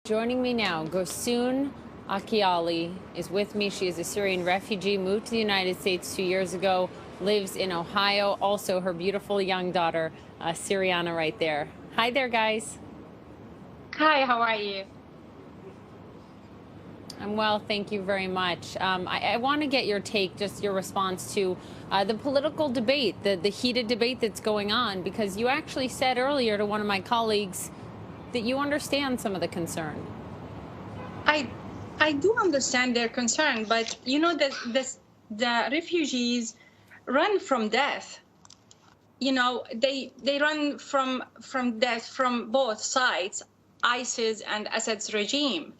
Joining me now, Ghosoun Alakiali is with me. She is a Syrian refugee, moved to the United States 2 years ago, lives in Ohio. Also, her beautiful young daughter, Syriana, right there. Hi there, guys. Hi, how are you? I'm well, thank you very much. I want to get your take, just your response to the political debate, the heated debate that's going on, because you actually said earlier to one of my colleagues that you understand some of the concern. I I do understand their concern, but you know that the refugees run from death. You know, they run from death from both sides, ISIS and Assad's regime,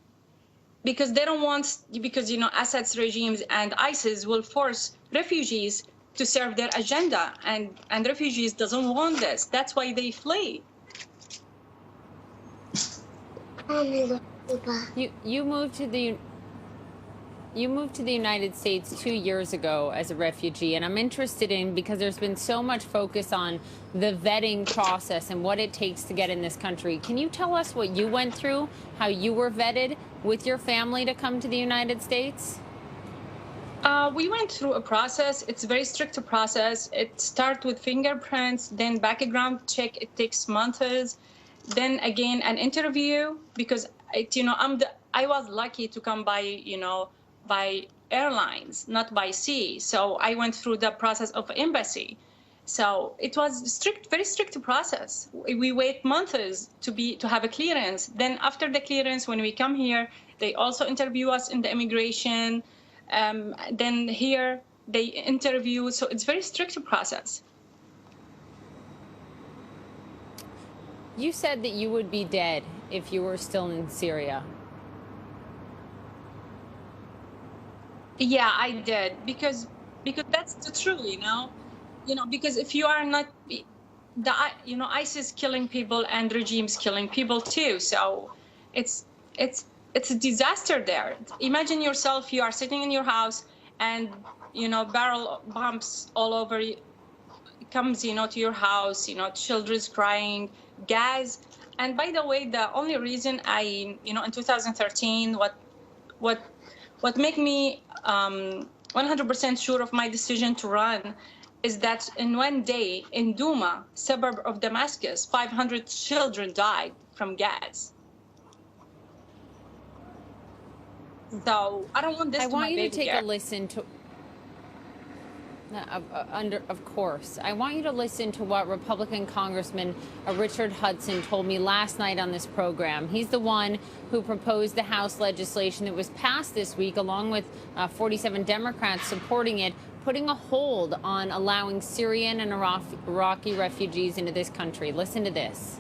because they don't want, because you know Assad's regimes and ISIS will force refugees to serve their agenda, and refugees doesn't want this. That's why they flee. You moved to the United States 2 years ago as a refugee, and I'm interested in, because there's been so much focus on the vetting process and what it takes to get in this country. Can you tell us what you went through, how you were vetted with your family to come to the United States? We went through a process. It's a very strict process. It starts with fingerprints, then background check. It takes months. Then again, an interview, because I was lucky to come by airlines, not by sea. So I went through the process of embassy. So it was strict, very strict process. We wait months to have a clearance. Then after the clearance, when we come here, they also interview us in the immigration. Then here they interview. So it's very strict process. You said that you would be dead if you were still in Syria. Yeah, I did, because that's the truth, because if you are not ISIS killing people and regimes killing people too. So it's a disaster there. Imagine yourself, you are sitting in your house and barrel bombs all over you comes to your house, children's crying, gas. And by the way, the only reason I in 2013 what made me 100% sure of my decision to run is that in one day in Douma, suburb of Damascus, 500 children died from gas. So I don't want this to my baby. I want you to take a listen to. Of course. I want you to listen to what Republican Congressman Richard Hudson told me last night on this program. He's the one who proposed the House legislation that was passed this week, along with 47 Democrats supporting it, putting a hold on allowing Syrian and Iraqi refugees into this country. Listen to this.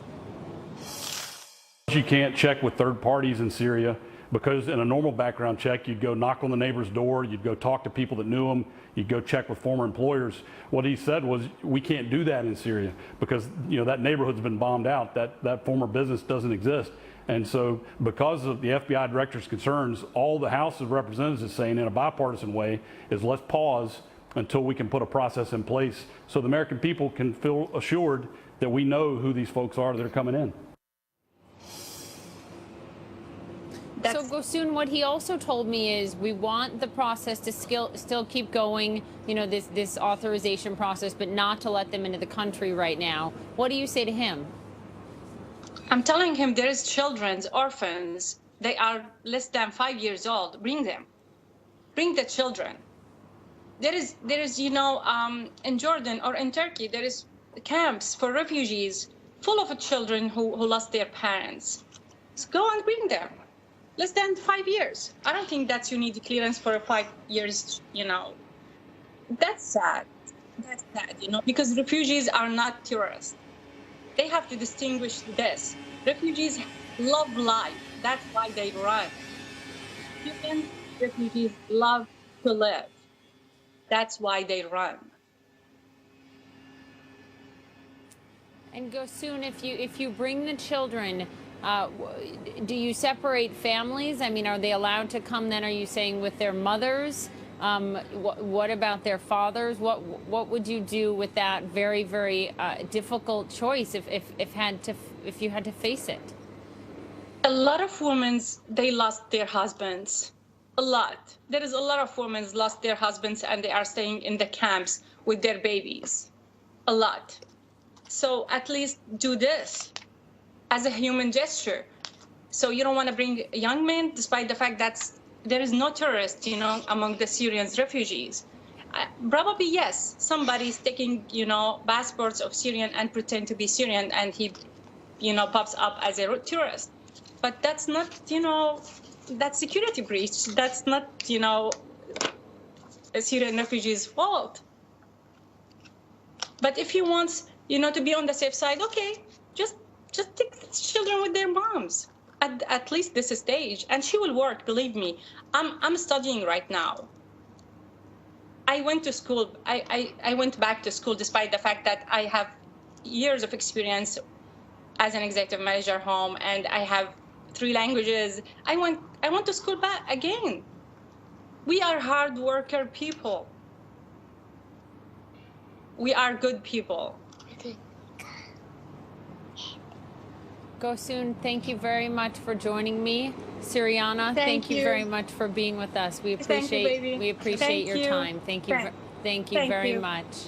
You can't check with third parties in Syria, because in a normal background check, you'd go knock on the neighbor's door, you'd go talk to people that knew them, you'd go check with former employers. What he said was, we can't do that in Syria because that neighborhood's been bombed out, that former business doesn't exist. And so because of the FBI director's concerns, all the House of Representatives is saying in a bipartisan way is, let's pause until we can put a process in place so the American people can feel assured that we know who these folks are that are coming in. So, Ghosoun, what he also told me is we want the process to still keep going, this authorization process, but not to let them into the country right now. What do you say to him? I'm telling him there is children, orphans. They are less than 5 years old. Bring them. Bring the children. There is in Jordan or in Turkey, there is camps for refugees full of children who lost their parents. So go and bring them. Less than 5 years. I don't think that you need clearance for 5 years, That's sad. That's sad, because refugees are not terrorists. They have to distinguish this. Refugees love life. That's why they run. Syrian refugees love to live. That's why they run. And Ghosoun, if you bring the children, do you separate families? I mean, are they allowed to come then, are you saying, with their mothers? What about their fathers? What would you do with that very, very difficult choice if you had to face it? A lot of women, they lost their husbands. A lot. There is a lot of women lost their husbands and they are staying in the camps with their babies. A lot. So at least do this as a human gesture. So you don't want to bring young men, despite the fact that there is no terrorist, you know, among the Syrians refugees. Probably yes, somebody's taking, you know, passports of Syrian and pretend to be Syrian, and he, you know, pops up as a tourist. But that's not, you know, that's security breach. That's not, you know, a Syrian refugee's fault. But if he wants, you know, to be on the safe side, okay, just take children with their moms at least this stage, and she will work. Believe me, I'm studying right now. I went to school. I went back to school despite the fact that I have years of experience as an executive manager home, and I have 3 languages. I went to school back again. We are hard worker people. We are good people. Ghosoun, thank you very much for joining me. Siriana, thank you very much for being with us. We appreciate your time. Thank you very much.